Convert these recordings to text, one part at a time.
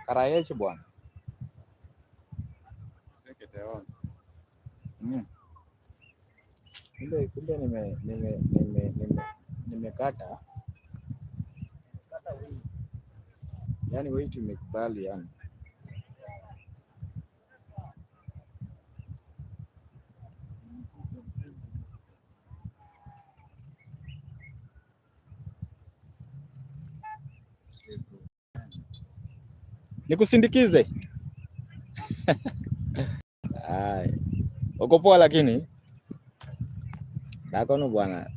Karayeche bwana. Kumbe nimekata. Yaani wewe tumekubali yani. Nikusindikize. Ai. Uko poa lakini? Dakono bwana.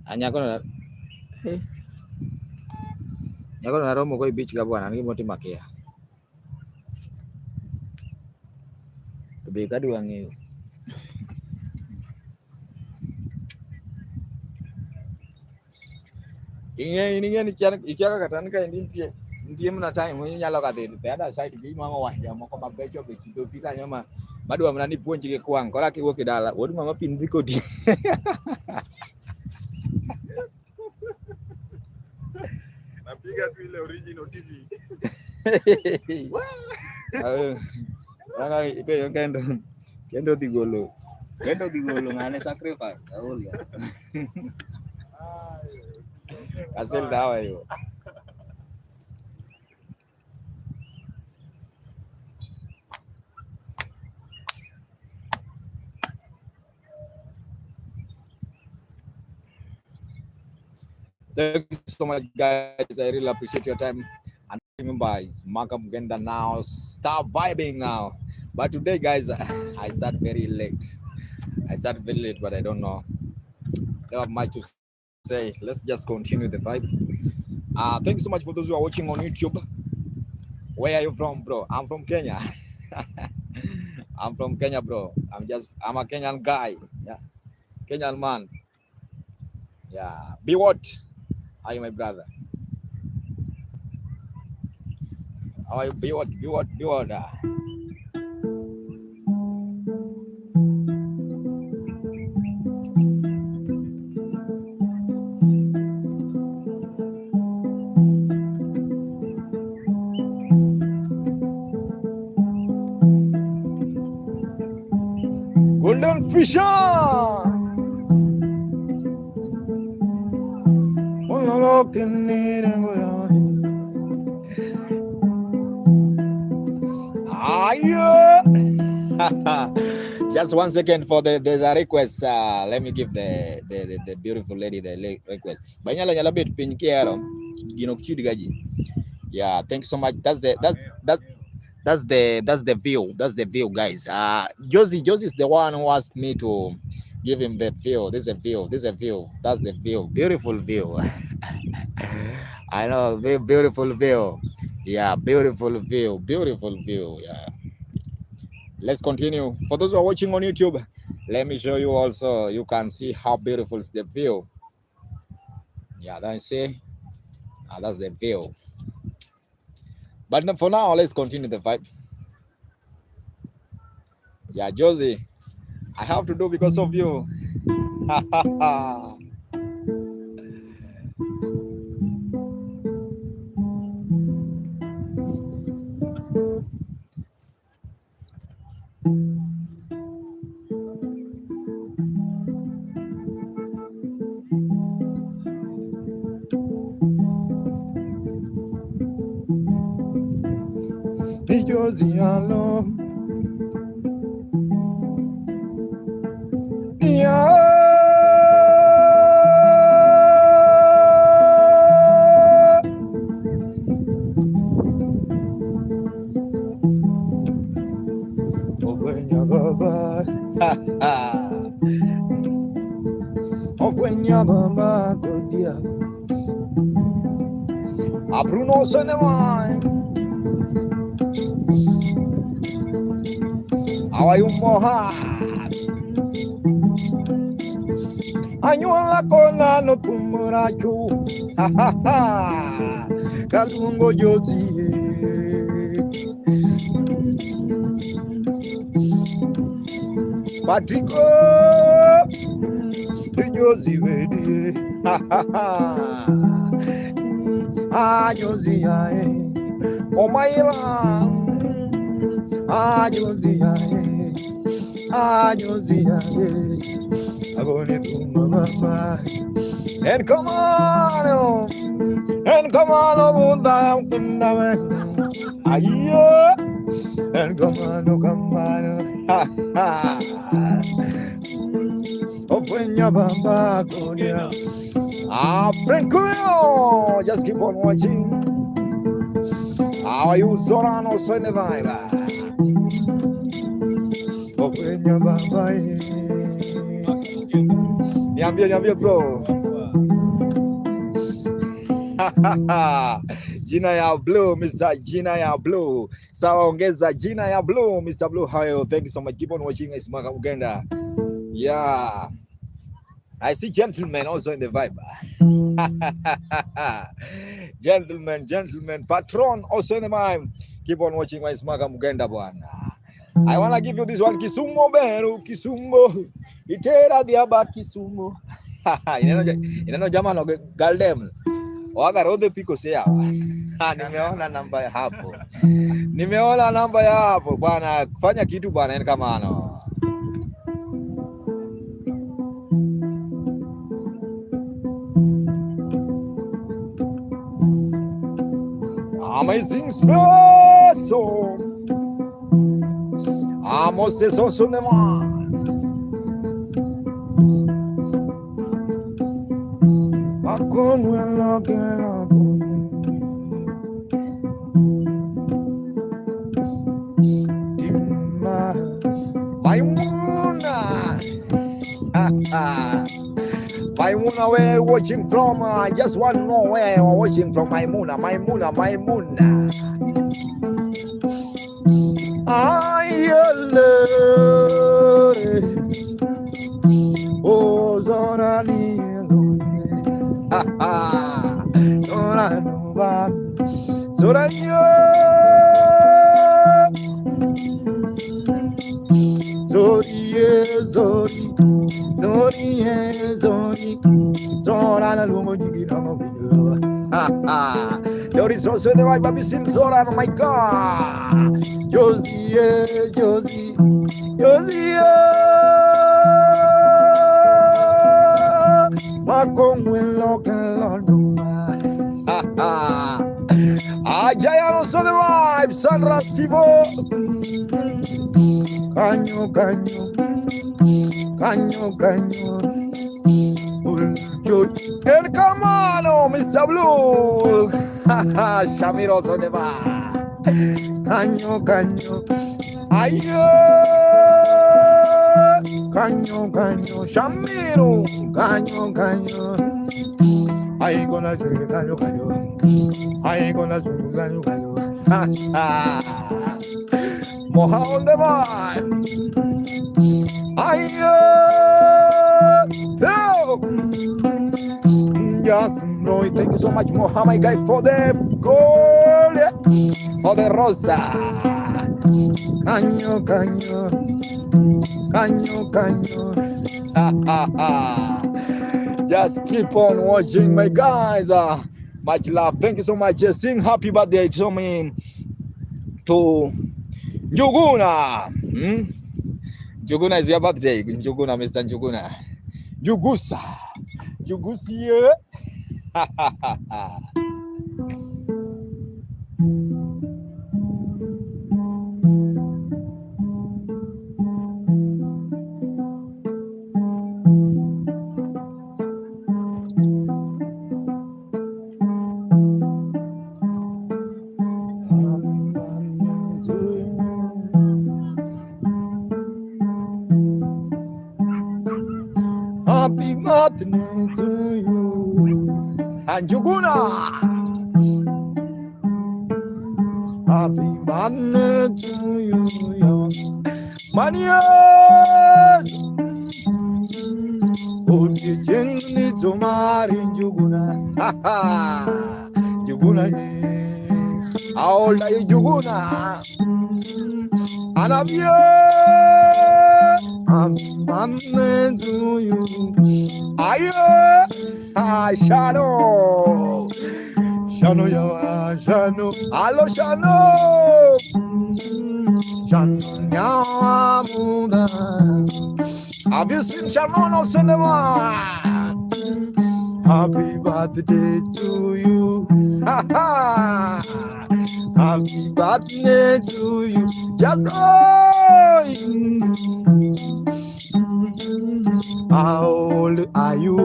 Anyakono. Nyakono na romo koi beach ka bwana, ngi moti makia. Be kadu wangi. Ini kan ikiaka katanika ndie mna time mwenye nyalo ka the other side gi mama wanja moko mabecho be chido pika nyama bado amnani puonji ke kwang kola ki wuok dala wodi mama pin dhi kodi napiga tu ile original TV Ranga ibe kendo digolo ngane sacrifice aolia asel dawa hiyo. Thank you so much, guys. I really appreciate your time. And remember, it's Markham Genda now. Start vibing now. But today, guys, I start very late. But I don't know. I don't have much to say. Let's just continue the vibe. Thank you so much for those who are watching on YouTube. Where are you from, bro? I'm from Kenya. I'm from Kenya, bro. I'm a Kenyan guy. Yeah, Kenyan man. Yeah. Be what? Are you my brother? How are you? Be what? Golden fish on. Just 1 second for there's a request. Let me give the beautiful lady the request. Yeah, thank you so much. That's the view. That's the view, guys. Josie is the one who asked me to give him the view. This is a view. That's the view. Beautiful view. I know, beautiful view. Yeah, beautiful view. Yeah. Let's continue. For those who are watching on YouTube, let me show you also. You can see how beautiful is the view. Yeah, that's the view. But for now, let's continue the vibe. Yeah, Josie, I have to do because of you. Josie, hello. Yeah. Bruno Senemai. How are you, Mohan? Anyuala kona no tumurachu. Ha ha ha. Kalungo Josie. Patrico. Josie ready. Ajozia, oh my love, Ajozia, Ajozia, I'm going to mama, and come on, oh, down, ayo, and come on, oh, when your bamba go down. Franco, just keep on watching. How are you, Zoran, also in the vibe? Niambie bro. Jina ya Blue, Mr. Jina ya Blue. Sawa, ongeza Jina ya Blue, Mr. Blue. How are you? Thank you so much. Keep on watching. It's Maka Uganda. Yeah. I see gentlemen also in the vibe. Gentlemen, patron also in the vibe. Keep on watching my Smaka Mugenda bwana. I wanna give you this one. Kisumo beru, Kisumo. Itera diaba Kisumo. Inano jama no galdem. Waga rode piko sea. Nimeona namba ya hapo. Nimeona namba ya hapo bwana. Fanya kitu bwana kama ano. Amazing special. Amos es on cinema. Como lo que lo Maimuna. Maimuna, where you watching from? I just want to know where you are watching from. Maimuna. I love oh Zorani Zorani there is also the right baby sin Zora, oh my God. Josie. Ajaya also the right San Rastivo. Canyo. And come on, oh, Mr. Blue. Shamir also the bar. Canyo. Ayo. Canyo. Shamiro. Canyo. I ain't gonna do canyo. I ain't gonna do canyo. Moha on the bar. Ayo. Justin Roy, thank you so much, Mohammed guy, for the gold, for the rosa. Canyo. Just keep on watching, my guys. Much love. Thank you so much. Sing happy birthday to me, to Njuguna. Njuguna is your birthday. Njuguna, Mr. Njuguna. Jugusia. Happy birthday to you, Anjuguna. Happy birthday to you, Manias. Oti jengni tomari Anjuguna. Anjuguna, aola Anjuguna. Anavie. I'm to you. Ayo. Shano. Shano yawa, Shano. Hello, Shano. Shano nyamuda. Have you seen Shano no cinema? Happy birthday to you. Happy birthday to you. Just how old are you?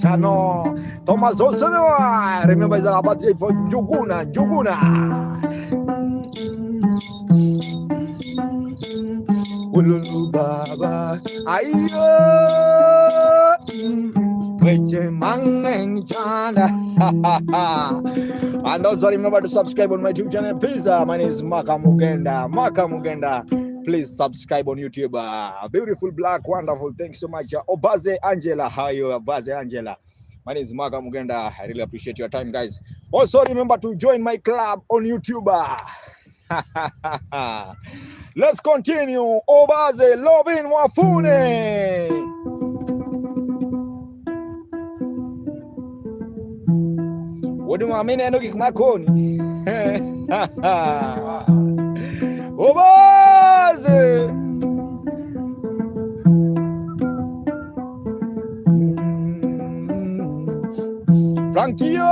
Shano. Thomas Osenwa. Remember it's our birthday for Juguna. Ululu Baba. Ayo. And also remember to subscribe on my YouTube channel, please. My name is Maka Mugenda. Please subscribe on YouTube. Beautiful, black, wonderful. Thank you so much. Obaze Angela. How are you, Obaze Angela? My name is Maka Mugenda. I really appreciate your time, guys. Also remember to join my club on YouTube. Let's continue. Obaze Lovin Wafune. What do I mean? I know my cone. Obaze. Frankio.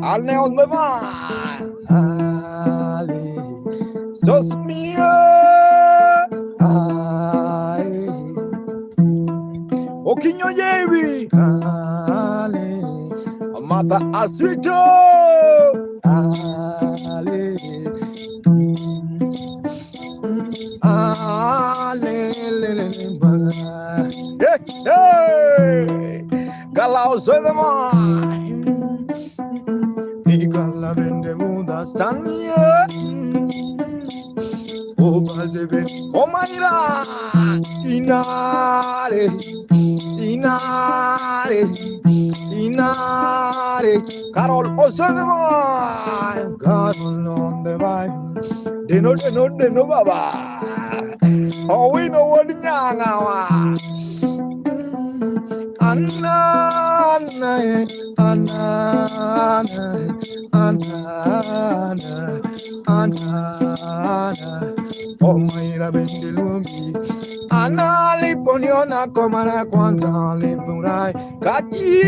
I'll nail the man. Sos mio. Okinyo Yebi. Mata Aswito. Hey, Galao Zedema. Nigala Bende Muda Stania. Obazebe. Omaira. Inare, Carol Osanema, Carol on the vine. They know, Baba. Oh, we know what Yanga. Anna. Oh, my Rabendilumi. Anali poniona komara kwanza lipurai kati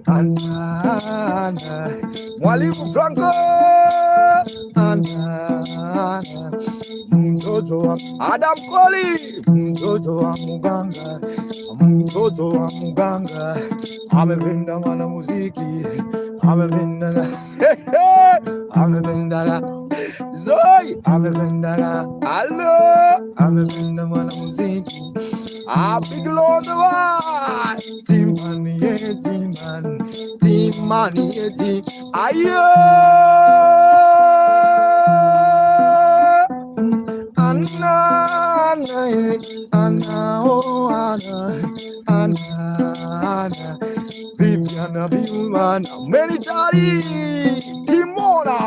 Anna Mwalimu Franco Anna mtoto wa Adam Koli mtoto wa muganga amependa mwana muziki amependa Zoe, amependa Allo, amependa mwana muziki apiglo on the wine. Timani yeti ayo Anna Viviana Viviana Menitari Timona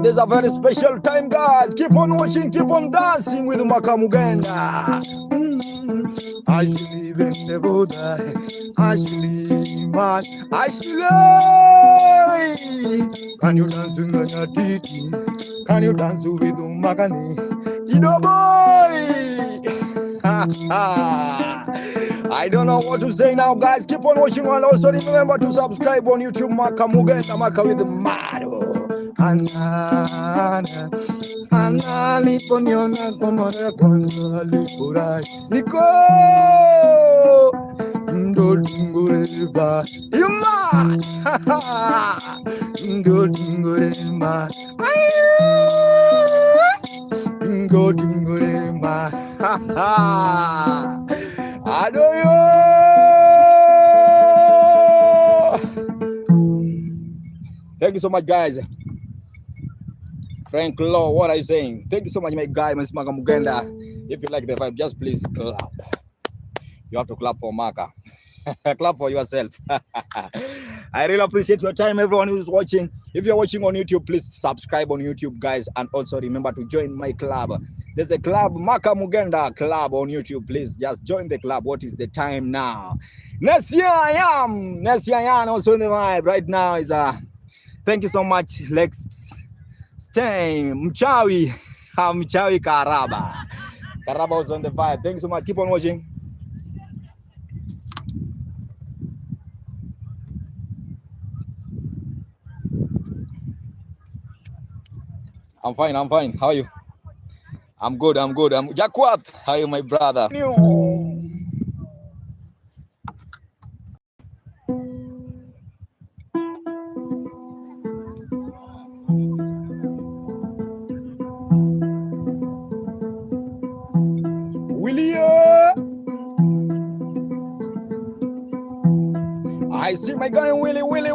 There's a very special time, guys. Keep on watching, keep on dancing with Maka Mugenda. Ashley Bendebuda, Ashley Man, Ashley. Can you dance with Nyatiti? Can you dance with Makani? Kido boy. I don't know what to say now, guys. Keep on watching and also remember to subscribe on YouTube. Maka Mugenda, Maka with Mado. Anna liponiona komara kwanza lipurai Niko Ndolingureba Yuma Ndolingurema Ndolingurema Adoyo. Thank you so much, guys. Frank Law, what are you saying? Thank you so much, my guy, Ms. Maka Mugenda. If you like the vibe, just please clap. You have to clap for Maka. Clap for yourself. I really appreciate your time, everyone who's watching. If you're watching on YouTube, please subscribe on YouTube, guys, and also remember to join my club. There's a club, Maka Mugenda Club on YouTube. Please just join the club. What is the time now? Nesia I am also in the vibe right now. Is thank you so much. Let's stay Mchawi. Mchawi Karaba. Karaba was on the vibe. Thank you so much. Keep on watching. I'm fine. How are you? I'm good. Jakwat. How are you, my brother? I see my guy Willie. Willie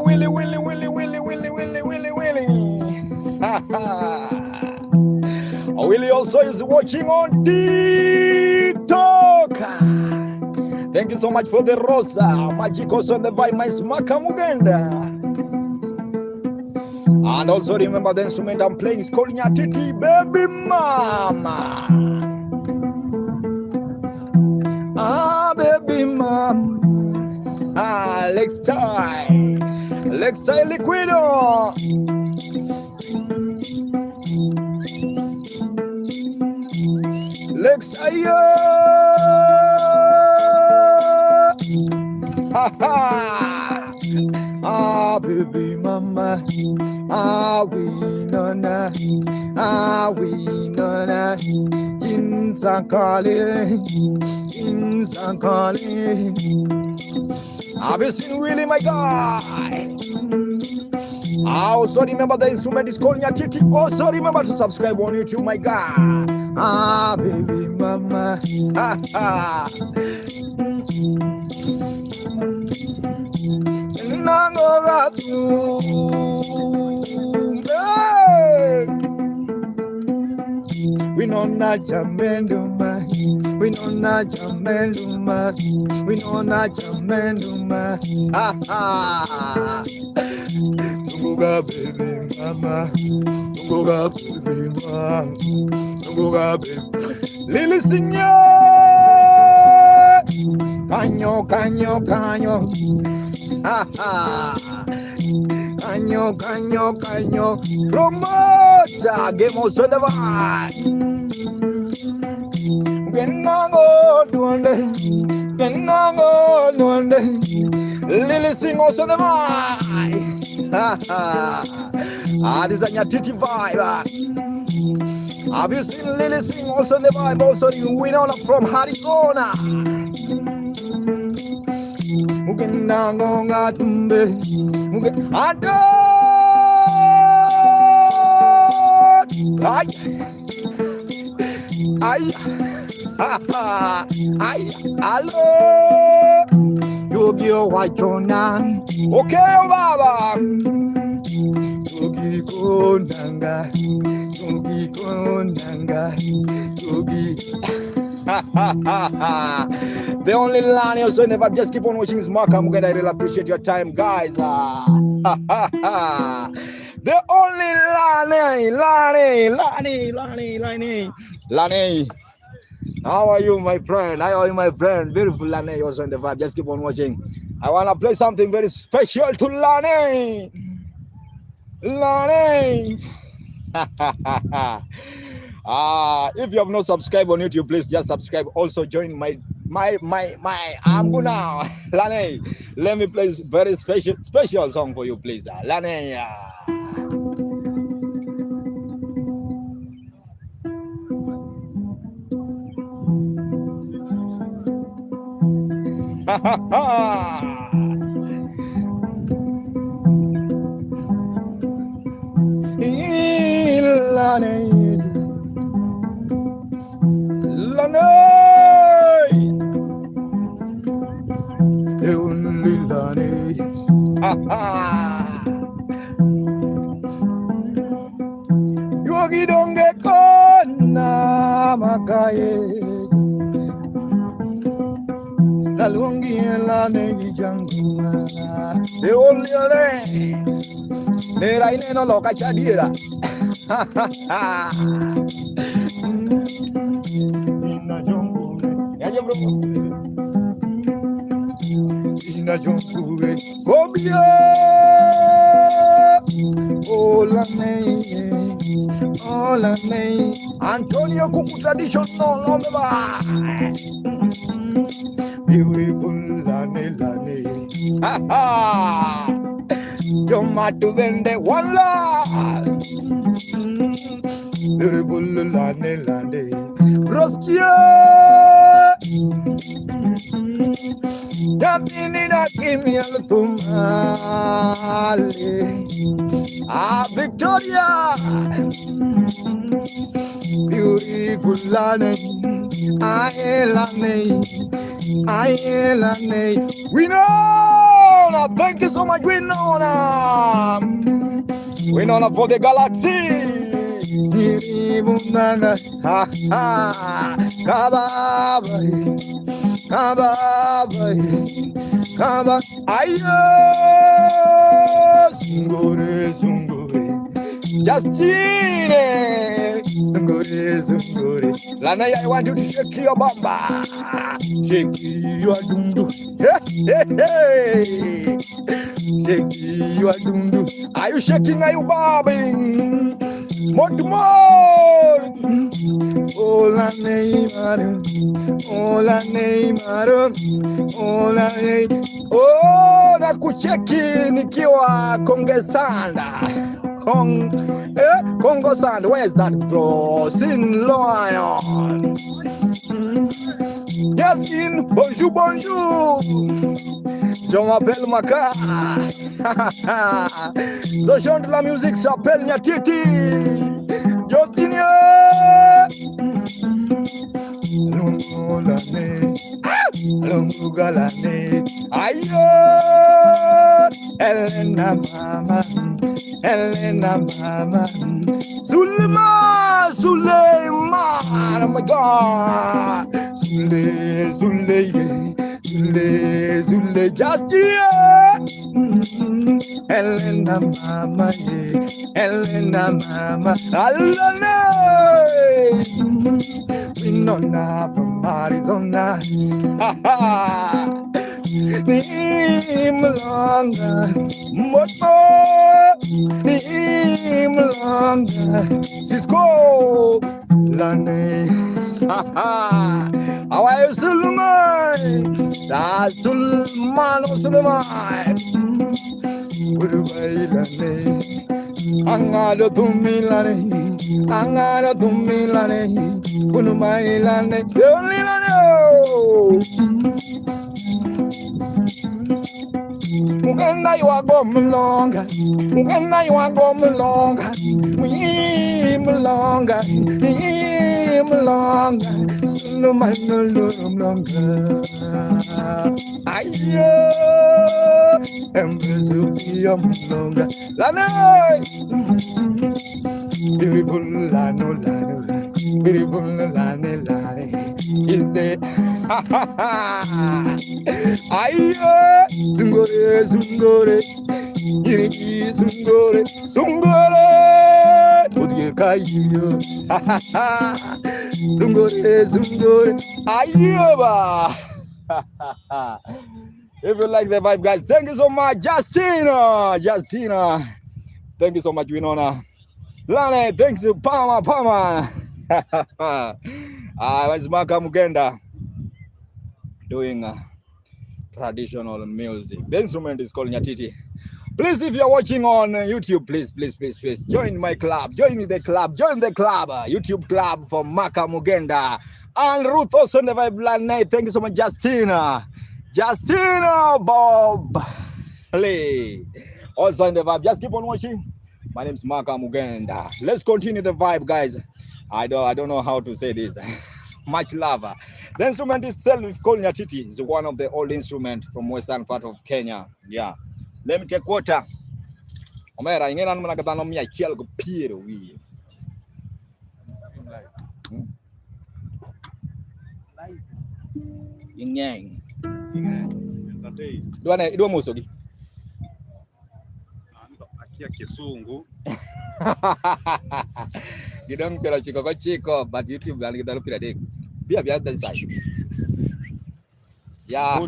also is watching on TikTok. Thank you so much for the Rosa. Magicos on the vibe, my Smaka Mugenda. And also remember the instrument I'm playing is called Nyatiti, baby mama. Baby mama. Let's tie liquido. Let's tie. Baby mama. We nona. Insakale. Have you seen Willie, my guy? Also remember the instrument is called Nyatiti. Also remember to subscribe on YouTube, my guy. Baby mama. We know not Jamenduma. Tunguga baby mama. Tunguga baby. Lily Signor. Canyo. Canyo. Promoter. Game of the vibe. Genango, Lily sing also the vibe. This is a Nyatiti vibe. Have you seen Lily sing also the vibe? Also you win on from Arizona. Genango ngatumbe. Ay, hello. Yogi Wachona. Okay, Baba. Yogi Konanga. The only Lani also never just keep on watching his mark. I really appreciate your time, guys. The only Lani. How are you, my friend? Beautiful Lani also in the vibe. Just keep on watching. I want to play something very special to Lani. If you have not subscribed on YouTube, please just subscribe. Also join my I'm good now. Lani, let me play very special song for you, please. Lani. Yogi donge kona makaye Kalungi la ne janguma. The only ole. Nera ine no loka chadira. Ina jongure. Ya bro. Ina jongure. Kobia. Hola name, Antonio Kuku traditional number. Beautiful lane. Ha ha. You're mad to vende one love. Beautiful lane. Roskia. Daminina kimi altumale. Victoria. Beautiful lane. I Winona, thank you so much, Winona. Winona for the galaxy. Ha ha. Kaba. Ayo. Sungure. Justine. Sungure. Lana, I want you to shake your bamba. Shake your dundu. Hey. Shake your dundu. Are you shaking? Are you bobbing? More. Hola Neymar. Oh, nakucheki nikiwa Congo Sand. Where is that bro? Sin Lion. Yes, in bonjour. Je m'appelle Maka. Ce chant de la musique s'appelle Nyatiti. Justine. Lungugalane. Ayo. Elena mama. Suleiman. Oh my God. Sule. Just yeah. Elena mama. Alone. Winona from Arizona. Ha ha. Nimlanga. Moto. Nimlanga. Cisco. Lane. Ha ha. How are you, Suleiman? That's Suleiman. Angado tumilane, Kunumailane, Muganda you are going longer, Sunuman no longer. Ayo, Embrace longer. Lana, beautiful Lano, beautiful Lane, is there? Ayo, Sungore, Iriki, Sungore, Udir Kayo, Sungore, Ayoba. If you like the vibe, guys, thank you so much, Justina. Thank you so much, Winona. Lane, thanks to Pama. It's Maka Mugenda doing traditional music. The instrument is called Nyatiti. Please, if you're watching on YouTube, please join my club. Join the club. YouTube club for Maka Mugenda. And Ruth also in the vibe. Lane, thank you so much, Justina Bob Lee. Also in the vibe. Just keep on watching. My name is Maka Mugenda. Let's continue the vibe, guys. I don't know how to say this. Much love. The instrument itself is called Nyatiti. It's one of the old instruments from western part of Kenya. Yeah. Let me take water. Omera, ingena namna katano mia kiel go pire wi. Ingeng. Idwa mosogi. Akia kisungu. Gidong pero chiko, but YouTube dan kita lupa dek. Biar dan saya. Yeah.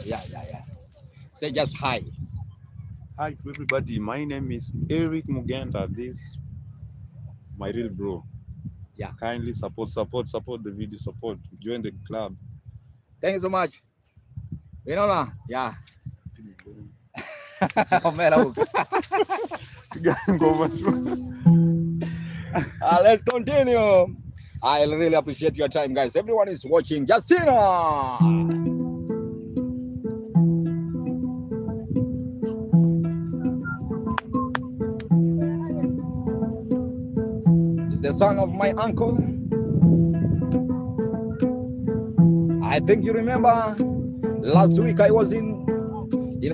Yeah. Say just hi. Hi to everybody. My name is Eric Mugenda. This my real bro. Yeah. Kindly support the video, join the club. Thank you so much. You know lah. Yeah. Let's continue. I really appreciate your time, guys. Everyone is watching. Justina. Is the son of my uncle. I think you remember last week I was in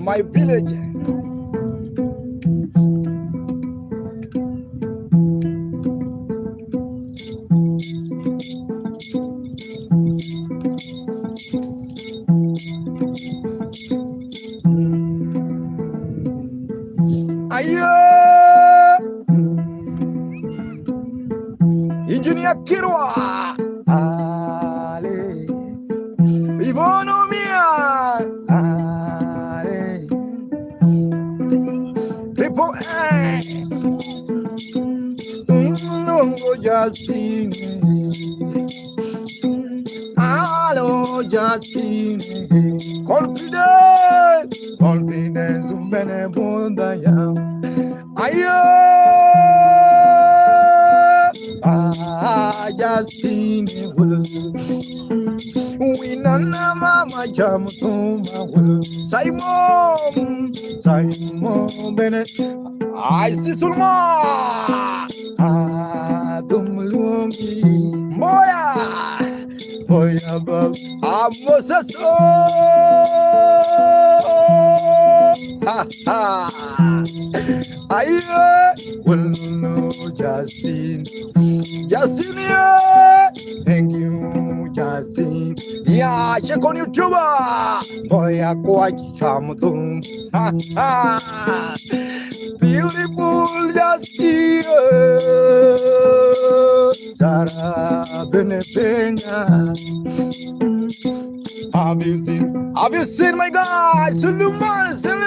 my village. Engineer Kirwa Ale Ivonomia Ale Triple A Nongo Justine Hello Justine Confidence Benebunda ya Ayo Justine we nana mama jamutumba Simon Bennett I see Sulma Dumlungi Boya Bab Amosaso Aye well no Justine thank you Justine. Yeah, check on YouTube. Boy, I quite chamutum. Beautiful Justine. Zara Benepena. Have you seen my guy? Sulumani.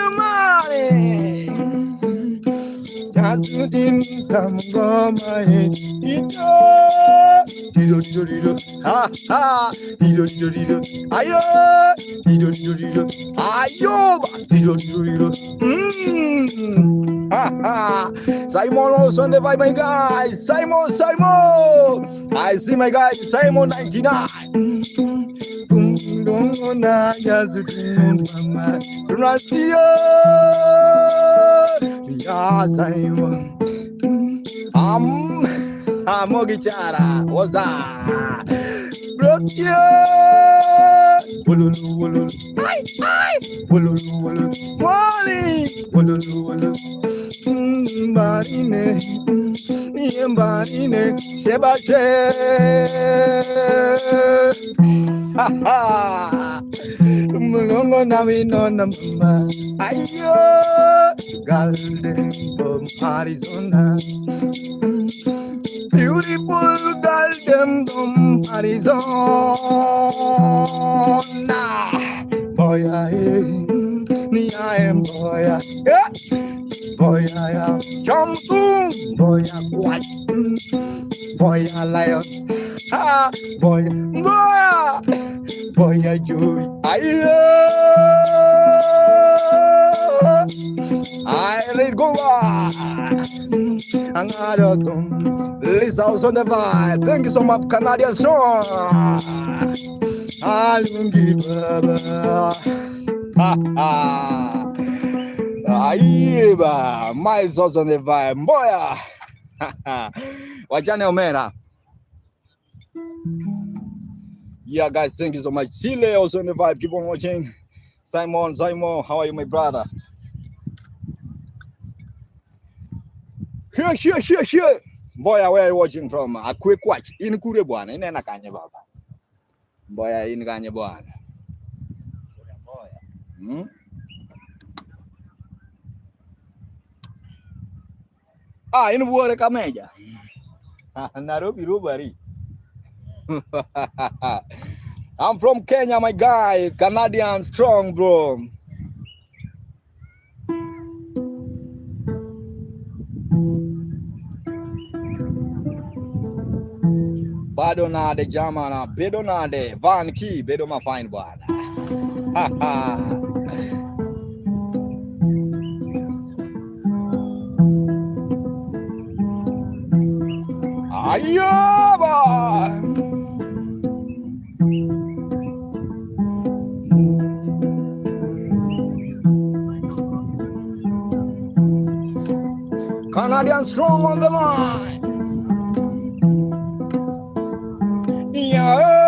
Jasudin Kamgoma Dido ha Dido Ayo Dido Ayo Dido Simon also on the vibe, my guy. Simon I see my guy Simon 99 Dongona Jasudin Mama Rastio Ya Simon Mogichara Waza Broskia Wulu Ai Wulu Wali Barine Shebache Mulongo na winona mama Ayo Golden from Arizona Beautiful golden from Arizona Boya Niam Boya Boya Jumping Boya White Boya Lion Boya Joy I read go Lisa was on the vibe. Thank you so much, Canadian song. Alungi Baba. Aiba, Miles was on the vibe. Boya. Wajane Omera. Yeah, guys, thank you so much. Chile also on the vibe. Keep on watching. Simon, how are you, my brother? Sure. Boya, where are you watching from? A quick watch. In Kure bwana, inena kanye baba. Boya in kanye bwana. In Buore Kameja. Nairobi Rubari. I'm from Kenya, my guy. Canadian strong, bro. Bado nade jamana, bedo nade, Van Key, bedo ma fine bwana. Ayoba! Canadian strong on the line. Yeah.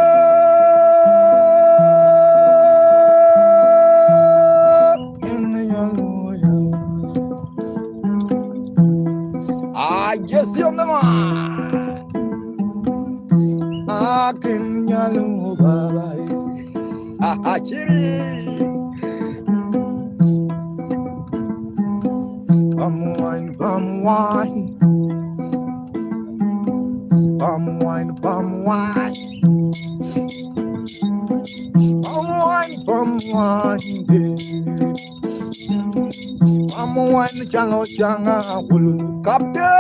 Jesse on the line. I can yellow bye. Chiri. Palm wine, palm wine. Palm wine, palm wine. Palm wine, palm wine. Palm wine, chalo changa, captain.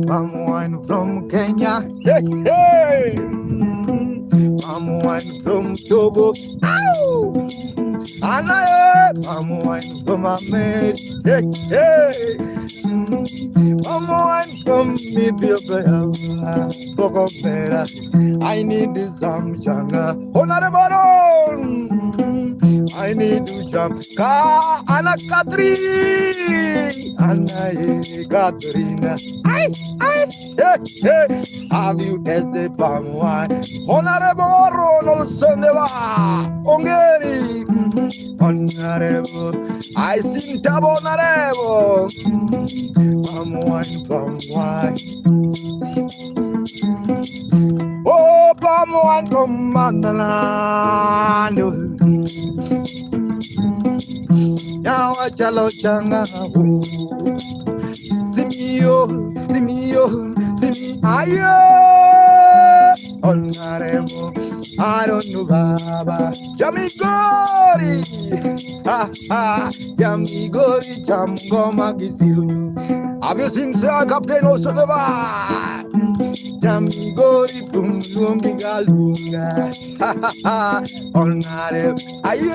Palm wine from Kenya. Hey, hey. Palm wine from Togo. Ow! Palm wine from Ahmed. Hey, hey. Palm wine from Ethiopia. I need some changa. Honorable. I need to jump. Anna Catherine. Anna Katrina. Hey, hey. Have you tasted palm wine? Honorable Ronald Sandeva. Ongeri. Honorable. I sing tab honorable. Palm wine, palm wine. Oh, palm wine from Magdalene. Now I chalo changa. Simio. Ayo. Honorable. I don't know Baba. Jamigori. Jamigori. Jamgoma Gisiru. Have you seen Sir Captain also the bar? Jamigori Pumlungi Galunga. Honorable. Ayo.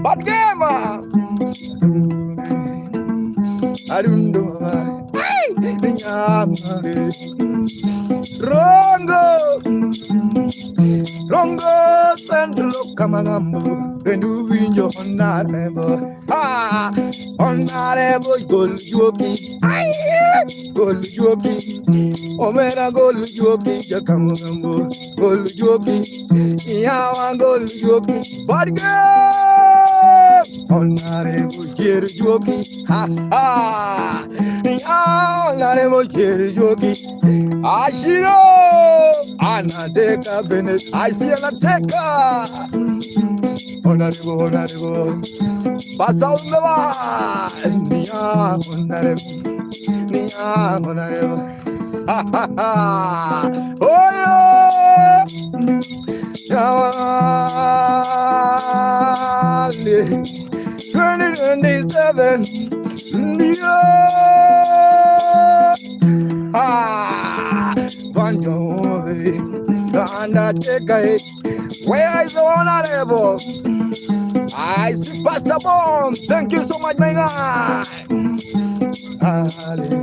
Bad gamer. I don't know. Rongo Sandro Kamagambo, when you win your honorable. Honorable Gold Yogi, Gold Yogi, Omena Gold Yogi, Jakamugambo, Gold Yogi, Yawa Gold Yogi, but girl, Honorable Jerry Yogi, Honorable Jerry Yogi, Ashiro, Anateka Benet, I see Anateka. Honorable, pass out the line. Honorable. Oh, yeah. 2027. Where is the honorable? I see Pastor Bomb. Thank you so much, my guy. Ali.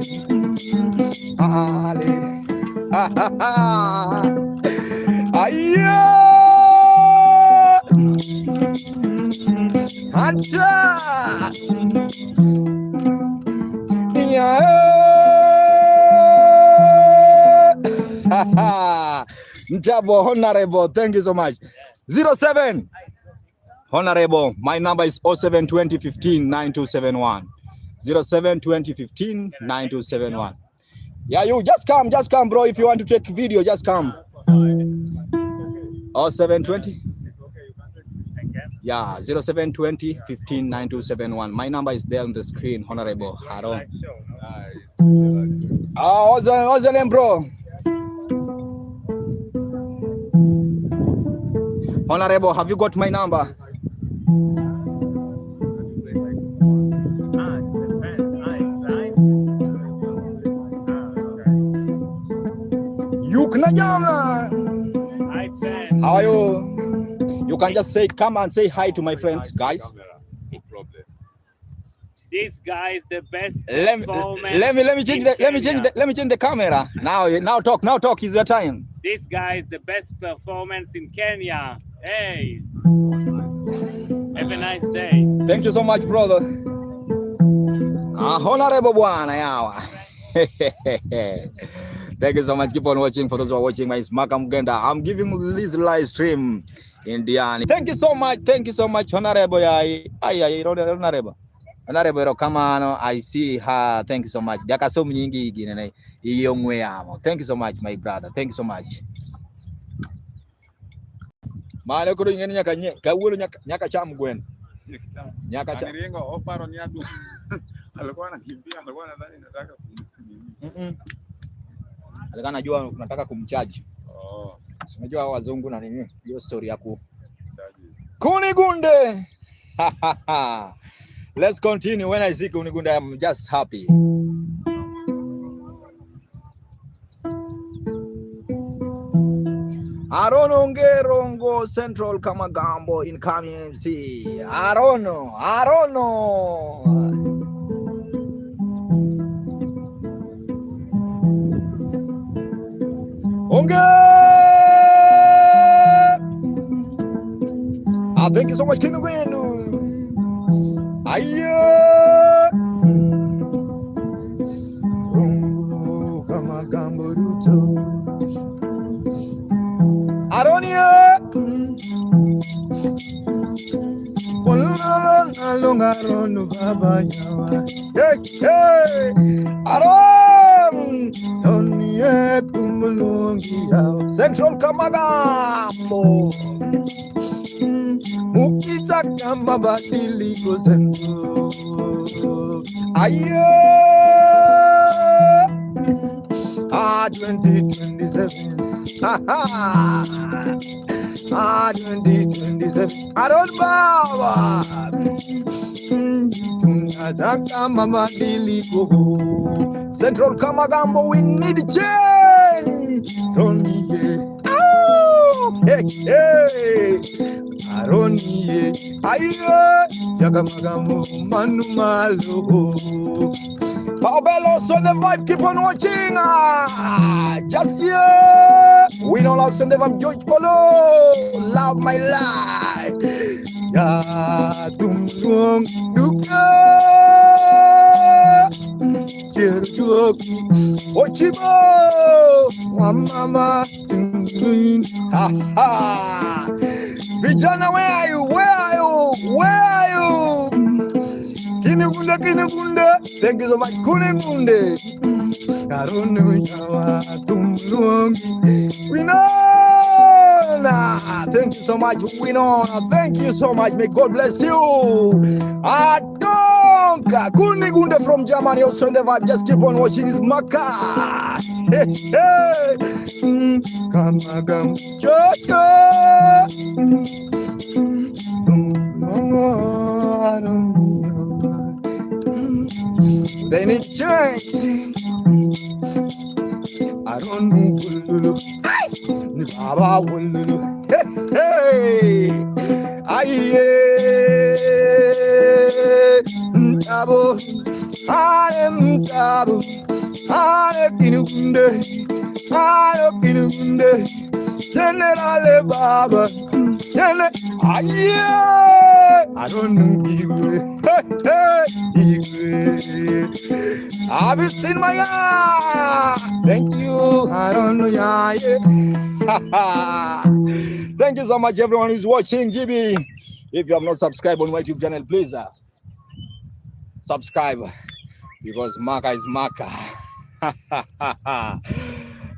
Hunter. Ntabo honorable, thank you so much. 07 honorable, my number is 07 2015 9271. 07 2015 9271. Yeah, you just come, bro. If you want to take video, just come. 0720. Yeah, 0720 15 9271. My number is there on the screen, Honorable Haron. What's your name, bro? Honorable, have you got my number? You can How are you? You can just say, come and say hi to my friends, guys. No problem. This guy is the best. Let me change the camera. Now talk. Is your time. This guy is the best performance in Kenya. Hey, have a nice day. Thank you so much, brother. Honorable bwana yawa. Thank you so much. Keep on watching. For those who are watching, my Maka Mugenda. I'm giving this live stream in Diani. Thank you so much, Honorable. Honorable, come on. I see her. Thank you so much. Daka so mnyingi igine iyongwe amo. Thank you so much, my brother. Thank you so much. Maana kudo ngeni nyaka cha mgwen. Nyaka cha. Nirengo oparo ni adu. Alikuwa anakimbia, alikuwa nadhani nataka alikuwa anajua unataka kumcharge. Oh. Unajua hao wazungu na nini? Hiyo story ya Kunigunde. Let's continue. When I see Kunigunde, I'm just happy. Arono Ngerongo Central Kamagambo incoming MC. Arono. Thank you so much, Kinugwendu. Rongo Kamagambo Ruto. Aronia. Longarono baba yawa. Hey. Aron. Onie kumulungi yawa. Central Kamagambo. Mukita kama badiliko zendo. 2027. 2027. Aron baba. Tunataka mabadiliko. Central Kamagambo, we need change. Ronnie. Hey. Aronie, Yagamagamo, Manumalo. Paobelos on the vibe, keep on watching. Just here. We don't love on the vibe, George Polo. Love my life. Ya, Dumdum, Duka. Jerjoki, Ochibo, Mama, ha. Vijana, where are you? Kinigunde. Thank you so much, Kunigunde. Winona. Thank you so much, Winona. Thank you so much. May God bless you. Adonka. Kunigunde from Germany, also in the vibe. Just keep on watching his Maka. Hey. Kamagam. Chocho. They need change. I don't know. Baba Wulu. Hey. Aye. Tabu. I am tabu. I am Kinugunde. General Baba. I don't know. Have you seen my eye? Thank you. I don't know. Thank you so much, everyone who's watching. GB, if you have not subscribed on my YouTube channel, please subscribe, because Maka is Maka.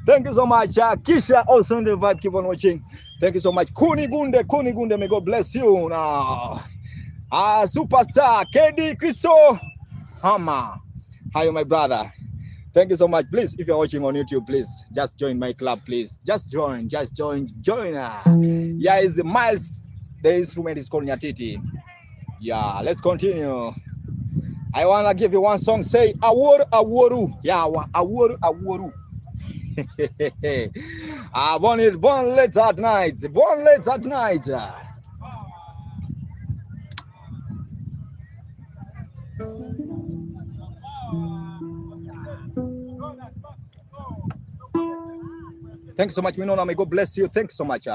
Thank you so much. Kisha also in the vibe. Keep on watching. Thank you so much. Kuni Gunde. May God bless you now. Superstar KD Christo Hama. Hi, my brother. Thank you so much. Please, if you're watching on YouTube, please just join my club, please. Just join. Yeah, it's Miles. The instrument is called Nyatiti. Yeah, let's continue. I wanna give you one song. Say aworu. Yeah, aworu. Born late at night. Thank you so much, Minona. May God bless you. Thank you so much.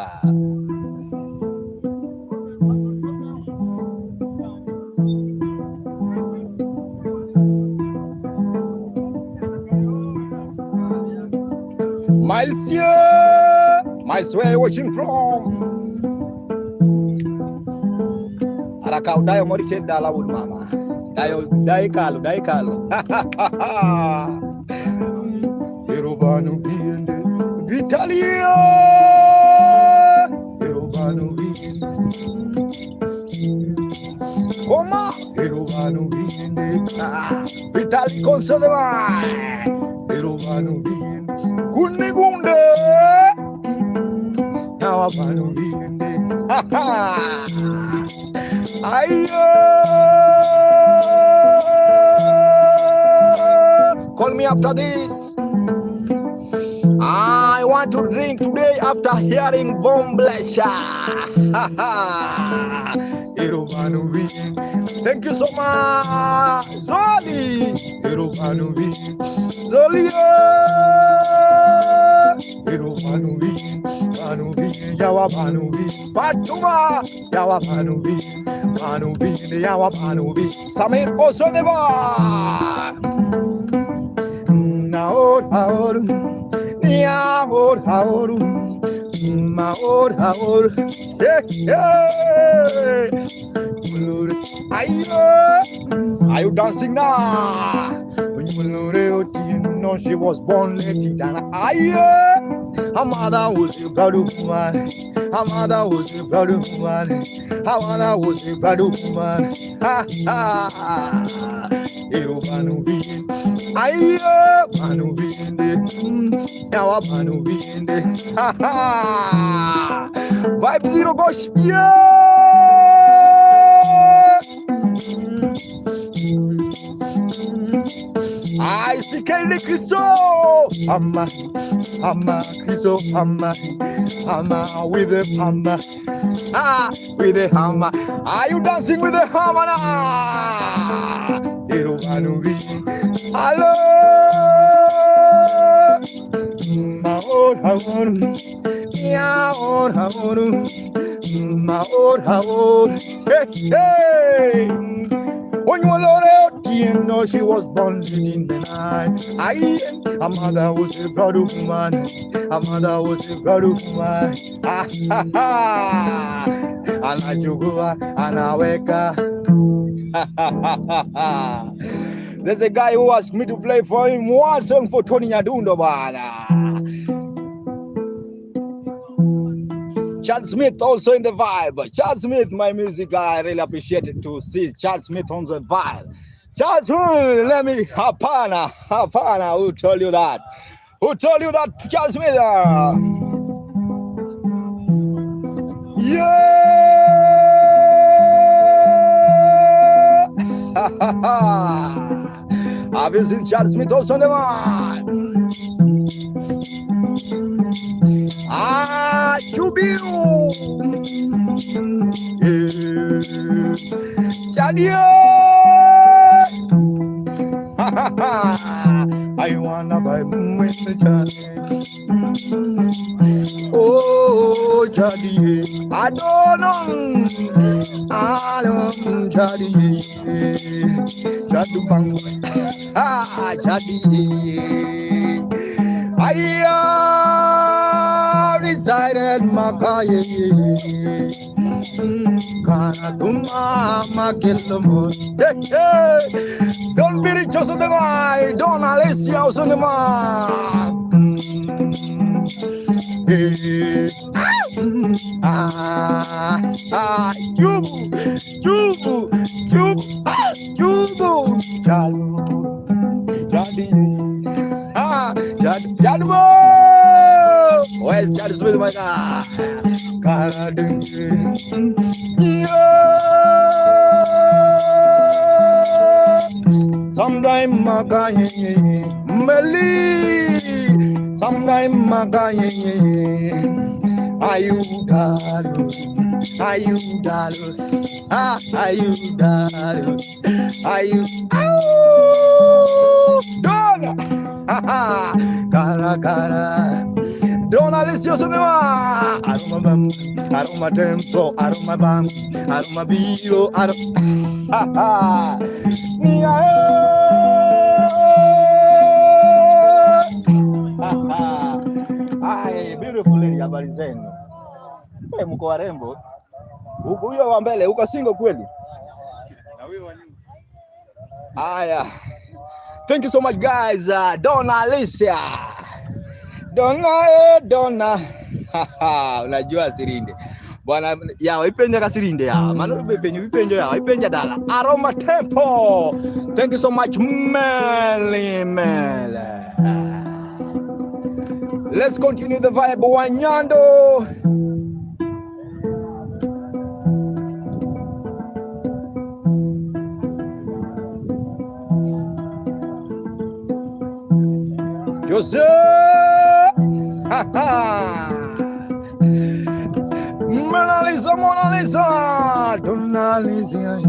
Miles here. Miles, where are you watching from? Arakau dayo morite dala wood mama. Dayo kalo. Erobanu biende Vitalia. Erobanu biende. Koma. Erobanu biende. Vitali consoleva. Erobanu biende. Kunigunde. Nawabanu biende. Call me after this. I want to drink today after hearing Bomblesha. Thank you so much, Zoli. Zolia. Yawa Banubi, Fatuma, Yawa Banubi, Yawa Banubi, Samir also the bar. Naor, are you dancing now? No, she was born late. Her mother was a proud woman. Her mother was a proud woman. Her mother was a proud woman. Ha ha. Banubi. Banubi in the. Now Banubi in the. Ha ha. Vibe Zero Gosh. Yeah. I see Kelly Christo. Hammer, Christo, hammer with the hammer. With the hammer. Are you dancing with the hammer now? Hello. Hey. When you alone out, you know she was born in the night. Her mother was a proud woman. Her mother was a proud woman. Ha ha ha. And I go and I wake up. There's a guy who asked me to play for him one song for Tony Nyadundo bana. Chad Smith also in the vibe. Chad Smith, my music, I really appreciate it to see Chad Smith on the vibe. Chad Smith, let me, Hapana, who told you that? Who told you that, Chad Smith? Yeah! Have you seen Chad Smith also on the vibe? Jubilu. Chadia. I wanna buy with the oh, Jadi. I don't know. Jadi. Jadu bang. Jadi. I decided Makaye Karatuma Makilamo. Don't be rich on the mind, don't Alessia on the mind. Hey. Jubu, jubu, jubu, jubu, jalu, jadi, jadi bo. Where's jadi Smith, my God? Sometime magaye meli, sometime magaye ayudalu, ayudalu, ayudalu, dona, cara cara, dona Alicia Sonema, aroma bam, aroma tempo, aroma bam, aroma bio, aroma, Ai, beautiful lady, habari zenu? Mko warembo. Huyo wa mbele, uko single kweli? Na wewe wa nyuma. Aya. Thank you so much guys. Donna Alicia. Donna. Unajua Sirinde. Bwana ya ipenja kasirinde ya. Mano ipenja ya, ipenja dala. Aroma Tempo. Thank you so much Meli. Let's continue the vibe Wanyando. Jose. Mona Lisa, Donna Lisa.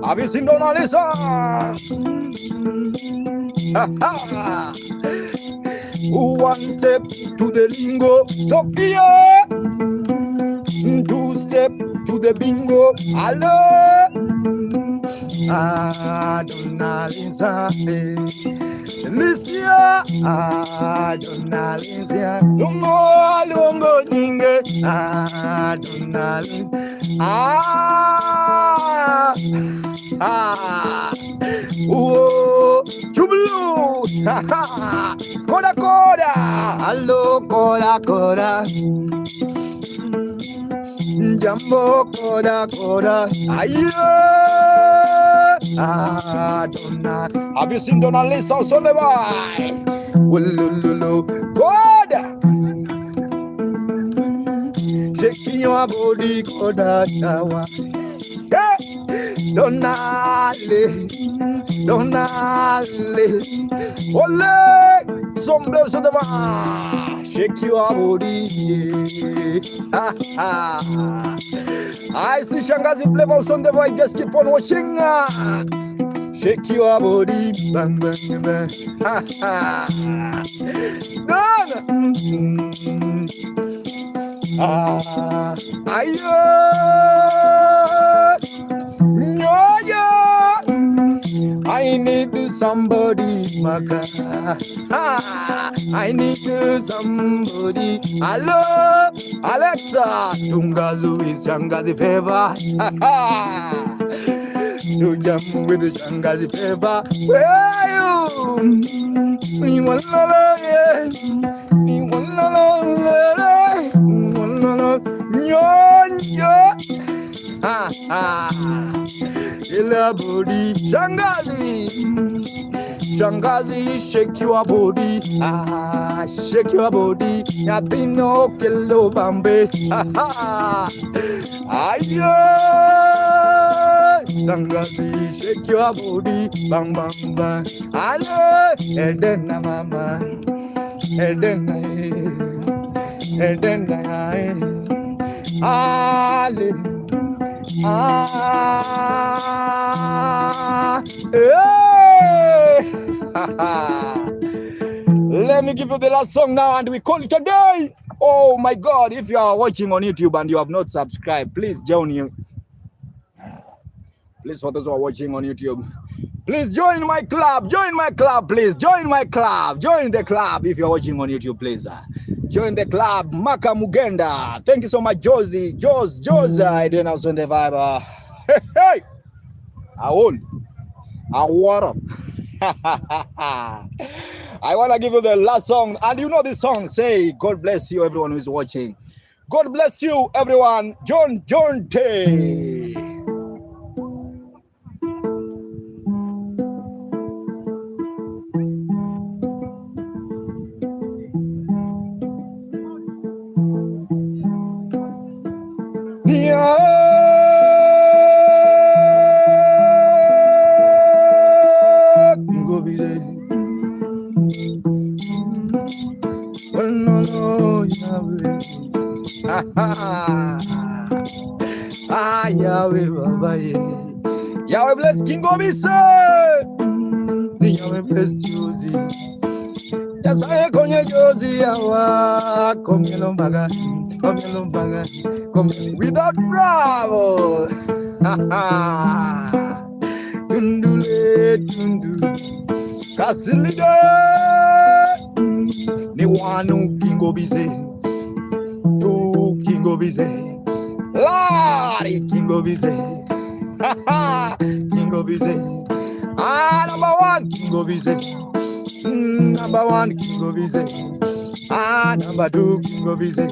Have you seen Donna Lisa? One step to the lingo, Sophia. Two step to the bingo, hello. Donna Lisa, Alicia, Donna Lisa, Lungo Ninge, Donna Lisa, Chublu, Koda, hello, Koda, Jambo, Koda, Donna. Have you seen Donna Lisa on the way? Koda, shaking your body, Koda, Donale, ole, some blows on the bar. Shake your body, I see Shangazi flavors on the right. Just keep on watching. Shake your body, bang bang bang. I need somebody, Maka. I need somebody. Hello, Alexa. Tungazu is Shangazi favor. To jump with the Shangazi favor. Where are you? You want body, Shangazi, shake your body, shake your body, Yatino Kilo Bambe, Shangazi, shake your body, bam bam bam, hello, Edena mama, Edena, Ale. Hey. Let me give you the last song now and we call it a day. Oh my God, if you are watching on YouTube and you have not subscribed, please join you. Please, for those who are watching on YouTube, please join my club, please, join my club, join the club. If you're watching on YouTube, please, join the club, Maka Mugenda. Thank you so much, Josie, I didn't know on the vibe. Hey, I won. I what up? I want to give you the last song. And you know this song. Say, God bless you, everyone who is watching. God bless you, everyone. John Tay. Yahweh Baba Yahweh bless King Obise. Yahweh bless Josie. Yasaye konye Josie yawa komyelombaga without bravo. Tundule tundu kasilide ni wanu King Obise tu King Obise. Lari King Obise. King Obise. Number one King Obise. Number one King Obise. Number two King Obise.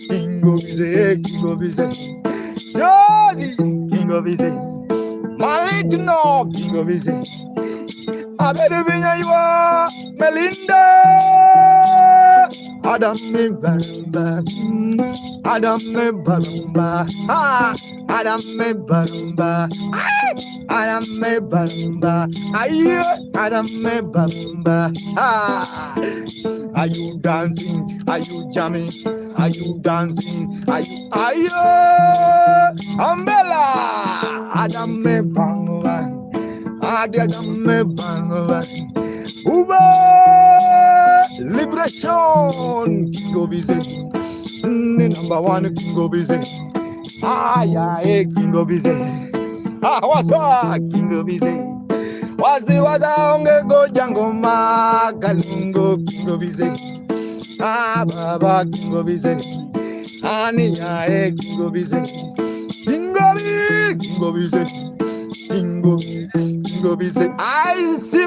King Obise. Josie King Obise. Malitino King Obise. Abedubinya yuwa Melinda. Adam me barumba, Adam me barumba, Adam me barumba, Adam me barumba, Adam me barumba. Are you dancing? Are you jamming? Are you dancing? Are you Umbrella? Adam me barumba, Adam me barumba, Uba. Liberation, King Obise. Number one, King Obise. King Obise. What's up, King Obise? Waza onge go jango magalungo King Obise. Baba King Obise. King Obise. King Obise. King Obise. I see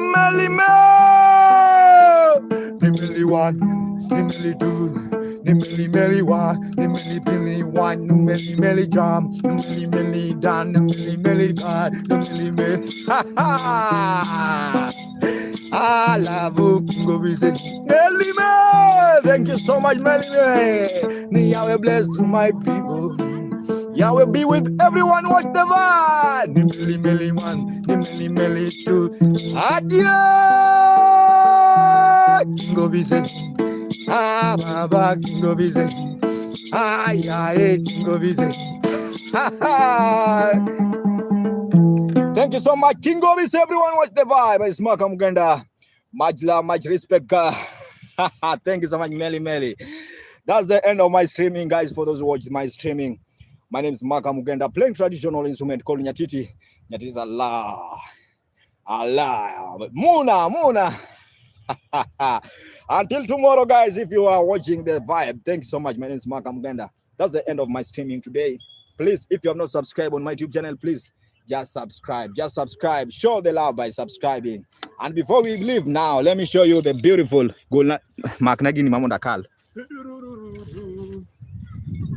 Nimeli one, Nimeli two, Nimeli one, Nimeli one, Nimeli jam, Nimeli dan, Nimeli God, Nimeli. I love you, King Obise. Thank you so much, Melly. Yahweh bless my people. Yahweh be with everyone. Watch the van. Nimeli one, Nimeli two. Adieu. King Obise. Baba King Obise. King Obise. Thank you so much, King Obise. Everyone watch the vibe. It's Maka Mugenda. Much love, much respect. Thank you so much, Melly. That's the end of my streaming, guys. For those who watch my streaming, my name is Maka Mugenda, playing traditional instrument called Nyatiti. Nyatiti is Allah. Muna. Until tomorrow, guys, if you are watching the vibe, thank you so much. My name is Maka Mugenda. That's the end of my streaming today. Please, if you have not subscribed on my YouTube channel, please just subscribe. Show the love by subscribing. And before we leave now, let me show you the beautiful Mark Nagini Mamonda Kal.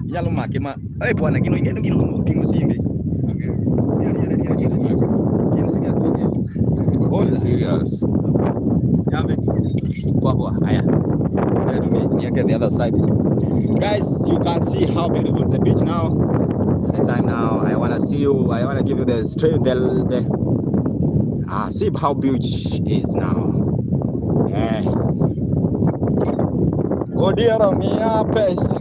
Yalo Makima. Hey, Bwana Gino Kingo Simbi. All serious. Get the other side. Guys, you can see how beautiful is the beach now. It's the time now. I want to see you. I want to give you the straight. See how beach is now. Yeah. Oh dear, mia pesa.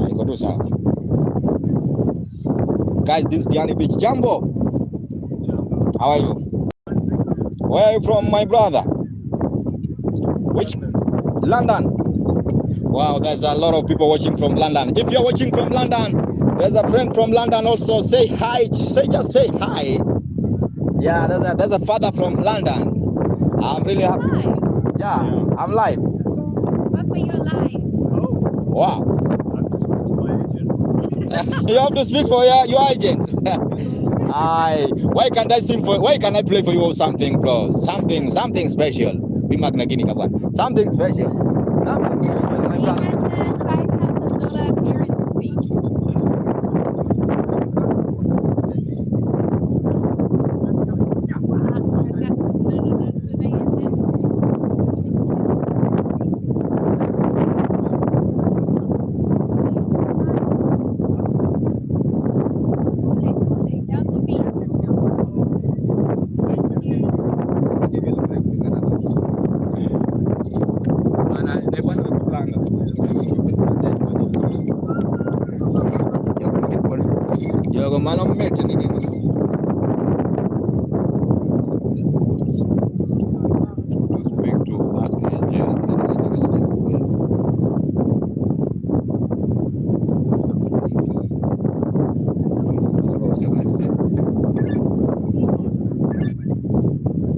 I go to south. Guys, this is Diani Beach. Jambo. How are you? Where are you from, my brother? Which? London. Wow, there's a lot of people watching from London. If you're watching from London, there's a friend from London also. Say hi. Just say hi. Yeah, there's a father from London. I'm really happy. Live. Yeah, I'm live. Papa, you're live. Wow. You have to speak for your agent. Why can't I sing for? Why can't I play for you or something, bro? Something special. Be magna gini kawan. Something special. Something special, my brother. $5,000 appearance fee. Yo, malam met ni gini. To speak to her agent.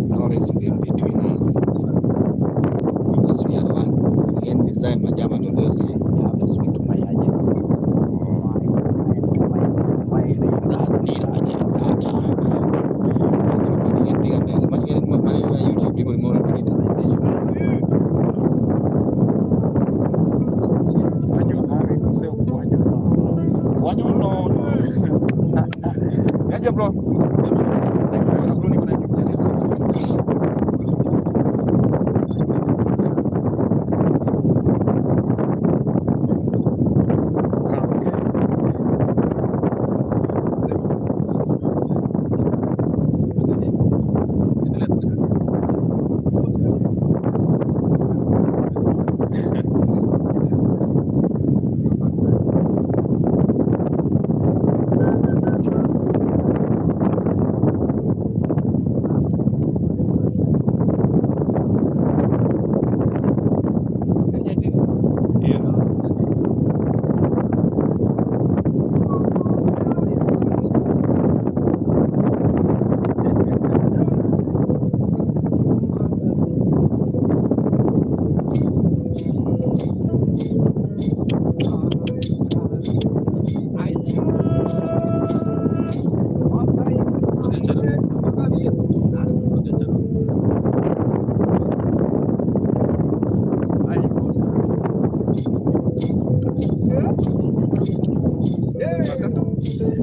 No race is in between us because we are one. Again, design my German don't say you have to speak to my agent. That need agent data. YouTube people more monetization. No. Yaje bro.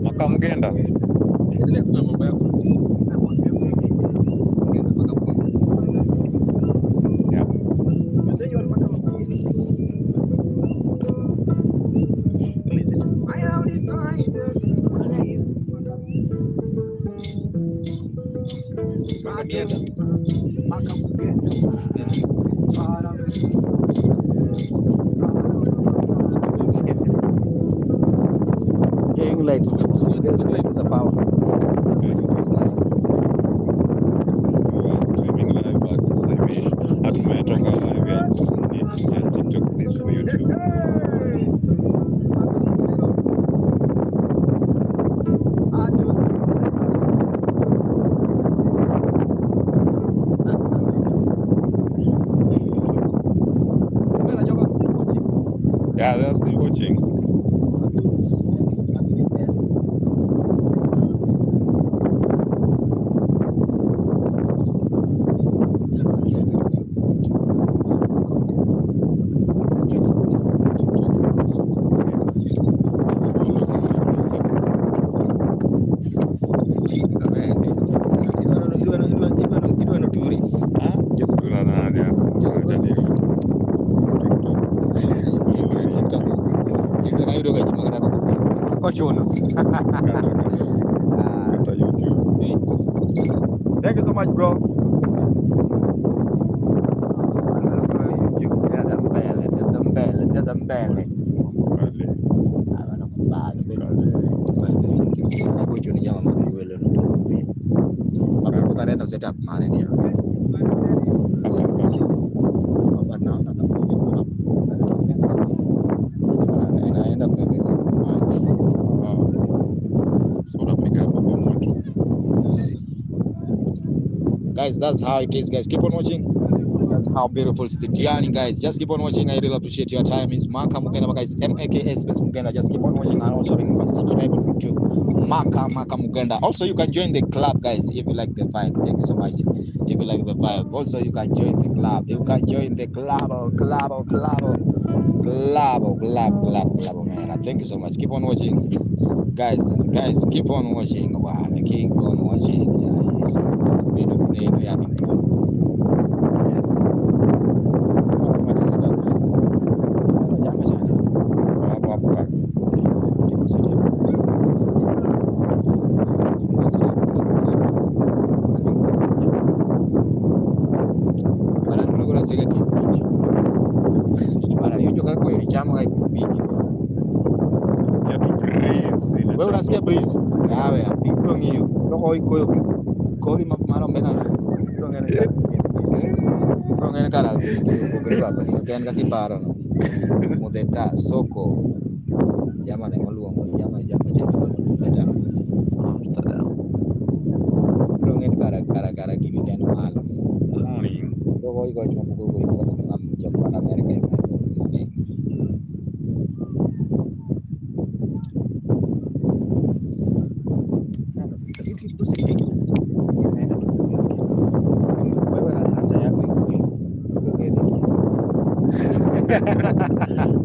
Makamgenda. Yeah. Light is a power. Streaming live but sasa hivi hatumetoka live ya TikTok this for YouTube. Yeah, they're still watching. Thank you so much, bro. Set up guys, that's how it is, guys. Keep on watching. That's how beautiful is the journey, guys. Just keep on watching. I really appreciate your time. It's Maka Mugenda, guys. MAKS space Mugenda. Just keep on watching and also remember subscribe to Maka Mugenda. Also, you can join the club, guys, if you like the vibe. Thank you so much. If you like the vibe, also you can join the club. You can join the club, man. Thank you so much. Keep on watching, guys. Keep on watching. Wow, keep on watching. Yeah. Wewe unasikia breeze? Yawe hapo ngio. Roho iko hiyo. Kori mapmaro mbena. Ngene kara. Kugriba bali kan ka kiparo no. Mudeta soko. Jama ne maluongo jama beta. Amsterdam. Ngene kara gini kan malo. Morning. Roho iko cuma buku ngam Japan Amerika.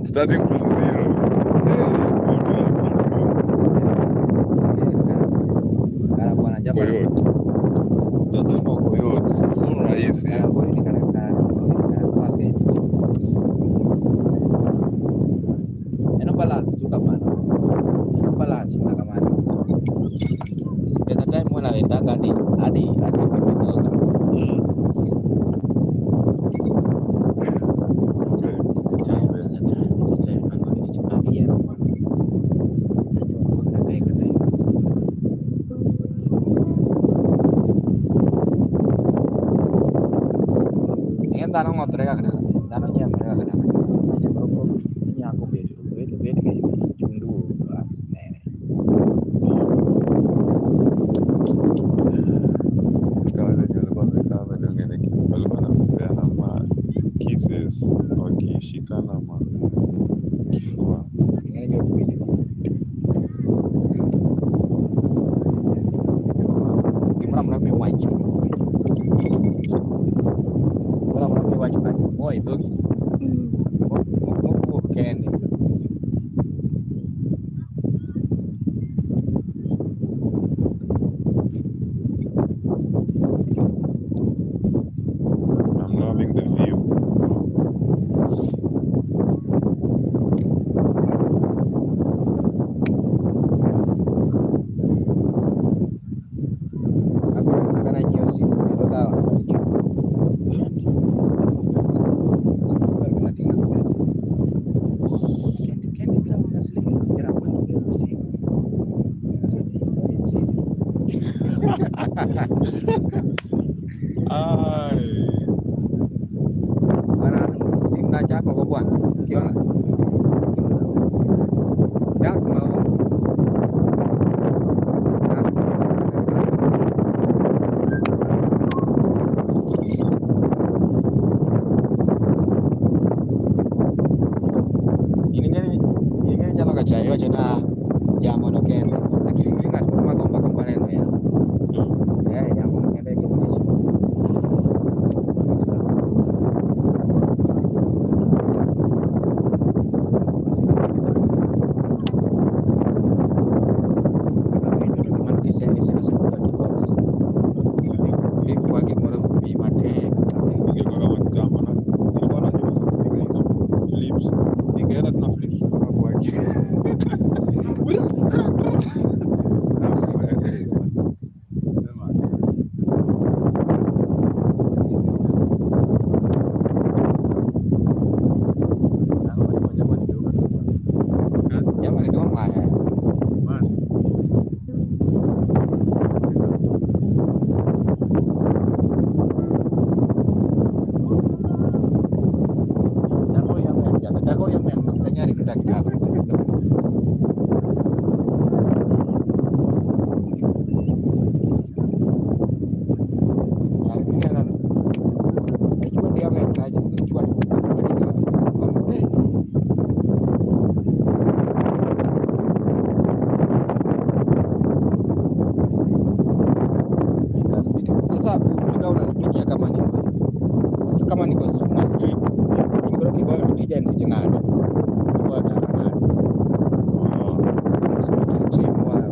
Starting from zero. Coyote. Nasema coyote. So rahisi. Balance tu kamano. Balance na kamano. There's a time when I went back at 50,000. Dano ngotre ka kana dano nya mereka kana nya berapa nya aku bedu kayak jundu Kama ngene walikuwa wanapeana ma kisses wakishikana ma kifua. ngene nyo kuji gimana mname wacho kan oh itu mau kene I'm loving the view. aku akan nanya sih lo tahu Ai. mana simna chako kwa bwana ukiona yak mau ini nyalo kachayo chana jambo no kende lakini ngat magomba kompaneno ya jambo no kende kibonisho sasa kulingana unanipigia kama ni sasa kama niko na stream niko kibao nitija nijingana kwa tana so ki stream wa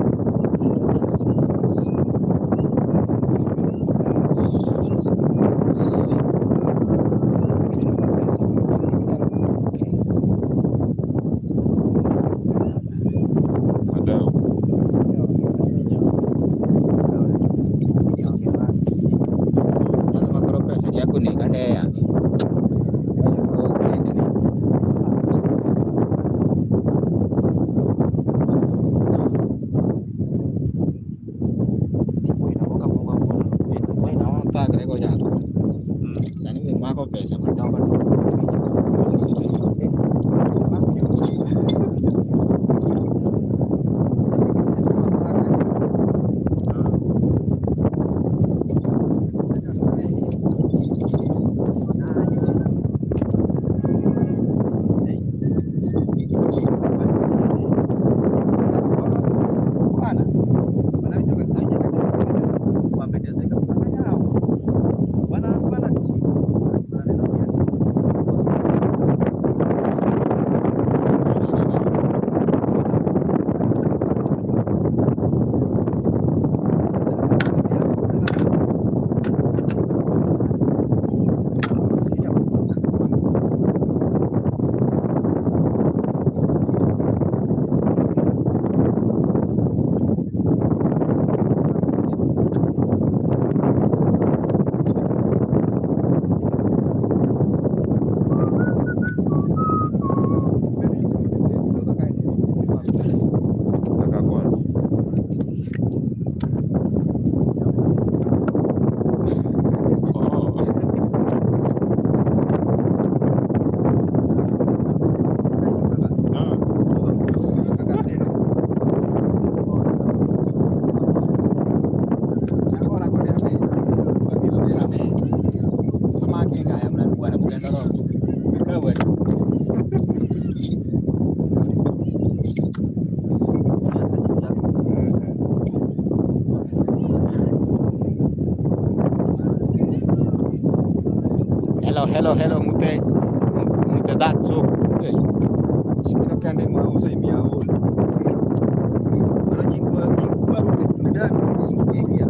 hello mute that so hey ini kan dia mau saya miau orang jingwa dan ini ya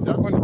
Yako ni